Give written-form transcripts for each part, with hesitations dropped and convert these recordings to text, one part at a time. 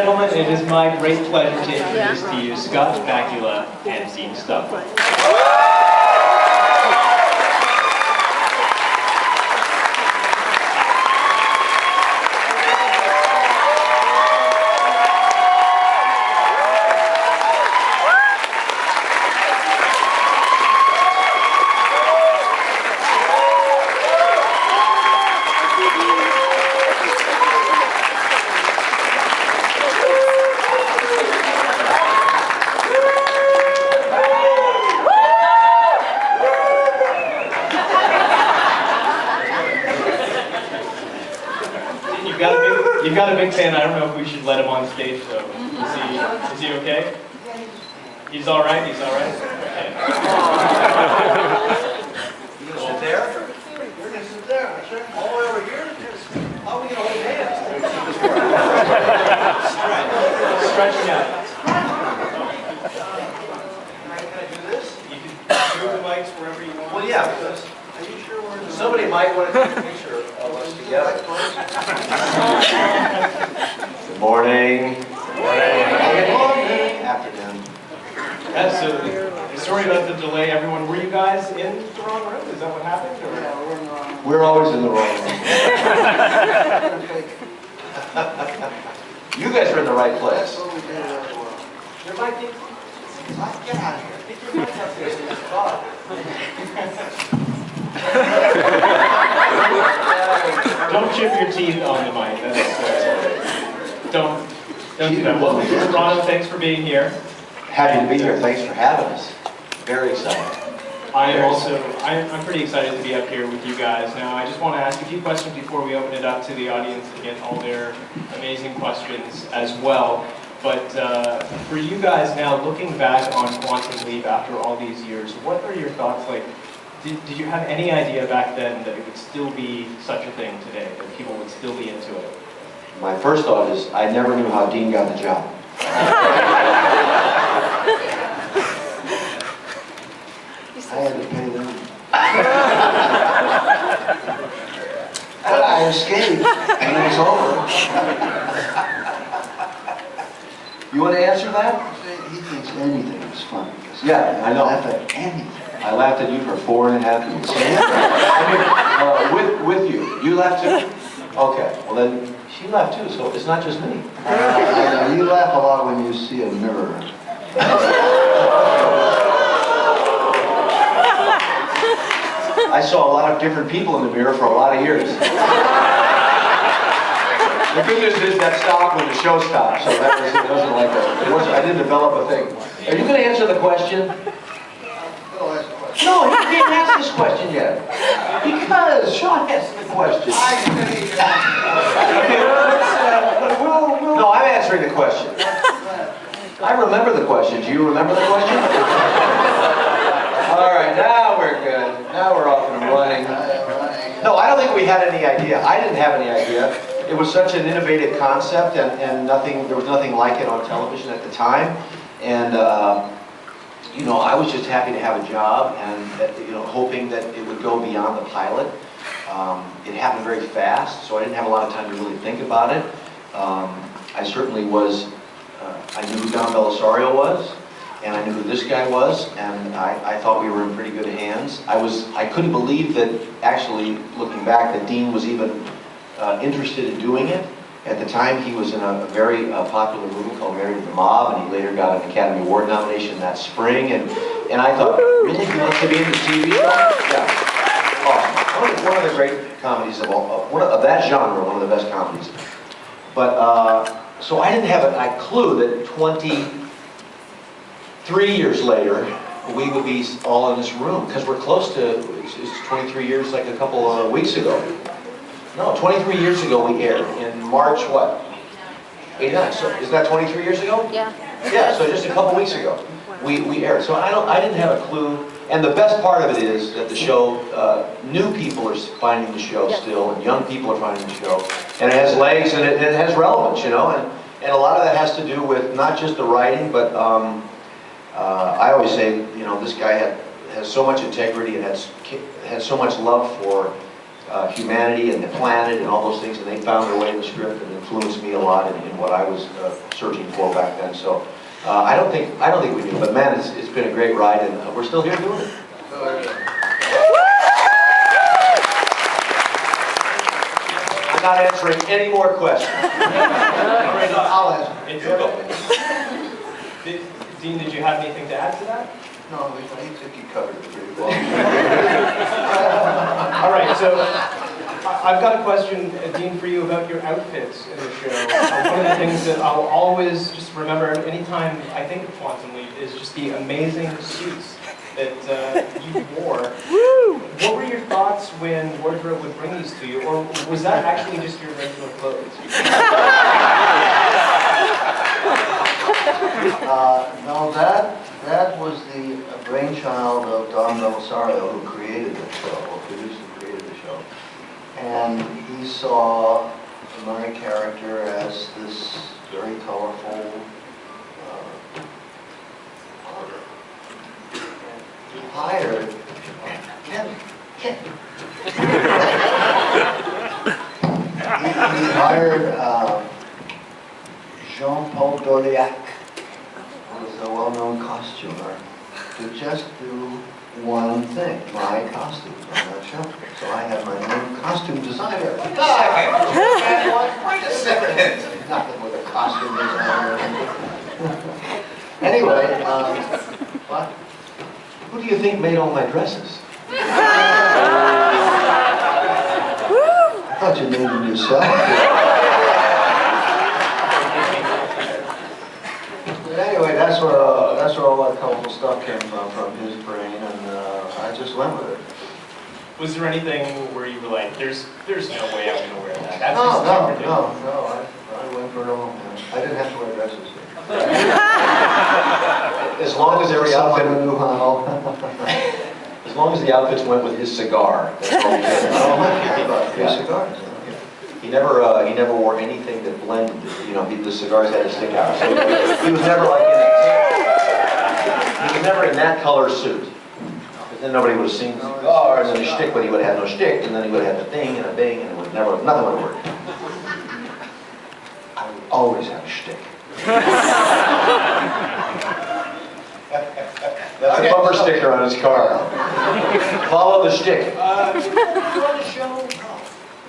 Gentlemen, it is my great pleasure to introduce to you Scott Bakula and Dean Stockwell. You've got a big fan. I don't know if we should let him on stage, though. Is he okay? He's all right? He's all right? Okay. You gonna sit there? You're gonna sit there. I said, all the way over here? How are we gonna hold hands? Stretching out. Can I do this? You can move the mics wherever you want. Well, yeah, because are you sure we're in somebody might want to take a picture of us together. Good morning. Good morning. Afternoon. Absolutely. Sorry about the delay, everyone. Were you guys in the wrong room? Is that what happened? Or? Yeah, we're in the wrong room. We're always in the wrong room. You guys are in the right place. There might be... Get out of here. Get your mic up there so you can talk. Don't chip your teeth on the mic. Don't do that. Well, Ron, thanks for being here. Happy to be here. Thanks for having us. Very excited. I'm pretty excited to be up here with you guys. Now, I just want to ask a few questions before we open it up to the audience and get all their amazing questions as well. But for you guys now, looking back on Quantum Leap after all these years, what are your thoughts like? Did you have any idea back then that it would still be such a thing today, that people would still be into it? My first thought is, I never knew how Dean got the job. I had to pay them. But I escaped, and it was over. You want to answer that? He thinks anything is funny. Yeah, I know. Laugh at anything. I laughed at you for 4.5 years. I mean, with you. You laughed too? Okay, well then, she laughed too, so it's not just me. You laugh a lot when you see a mirror. I saw a lot of different people in the mirror for a lot of years. The good news is that stopped when the show stopped, so that wasn't like a, I didn't develop a thing. Are you going to answer the question? No, he didn't ask this question yet. Because Sean asked the question. No, I'm answering the question. I remember the question. Do you remember the question? All right, now we're good. Now we're off and running. No, I don't think we had any idea. I didn't have any idea. It was such an innovative concept, and there was nothing like it on television at the time. And you know, I was just happy to have a job, and you know, hoping that it would go beyond the pilot. It happened very fast, so I didn't have a lot of time to really think about it. I certainly was. I knew who Don Belisario was, and I knew who this guy was, and I thought we were in pretty good hands. I couldn't believe that, actually, looking back, that Dean was even interested in doing it. At the time, he was in a very popular movie called Married to the Mob, and he later got an Academy Award nomination that spring. And I thought, really, he wants to be in the TV show? Yeah, awesome. One of the great comedies of of that genre, one of the best comedies. But so I didn't have a clue that 23 years later we would be all in this room, because we're close to, it's 23 years, like a couple of weeks ago. No, 23 years ago we aired, in March, what? 89, so isn't that 23 years ago? Yeah. Yeah, so just a couple weeks ago we aired. So I didn't have a clue, and the best part of it is that the show, new people are finding the show still, and young people are finding the show, and it has legs and it has relevance, you know, and a lot of that has to do with not just the writing, but I always say, you know, this guy has so much integrity and has so much love for humanity and the planet and all those things, and they found their way in the script and influenced me a lot in what I was searching for back then. So I don't think we do, but man, it's been a great ride, and we're still here doing it. I'm not answering any more questions. I'll answer. Dean, did you have anything to add to that? No, I think you covered it pretty well. All right, so I've got a question, Dean, for you about your outfits in the show. One of the things that I'll always just remember anytime I think of Quantum Leap is just the amazing suits that you wore. What were your thoughts when wardrobe would bring these to you, or was that actually just your regular clothes? No, that was the brainchild of Don Belisario, who created the show, or produced and created the show. And he saw my character as this very colorful he hired he hired Jean-Paul Doliac, who was a well-known costumer, to just do one thing, my costumes on that show. So I had my own costume designer. Wait a second! Nothing with a costume designer. Anyway, what? Who do you think made all my dresses? I thought you made them yourself. But anyway, that's where all that colorful stuff came from his brain, and I just went with it. Was there anything where you were like, there's no way I'm going to wear that? That's No, just too ridiculous. I went for it all. I didn't have to wear dresses. As long as every outfit, Someone knew how. as long as the outfits went with his cigar, that's all he did. Three cigars. He never wore anything that blended. You know, the cigars had to stick out. So he was never like in that color suit. Because then nobody would have seen the cigars and a shtick, but he would have had no shtick, and then he would have had the thing and a bing, and it would nothing would work. I would always have a shtick. That's a bumper sticker on his car. Follow the shtick.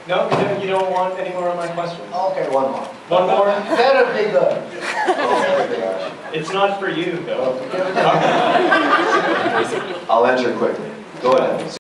No, you don't want any more of my questions? Okay, one more. One more? Better be good. It's not for you, though. I'll answer quickly. Go ahead.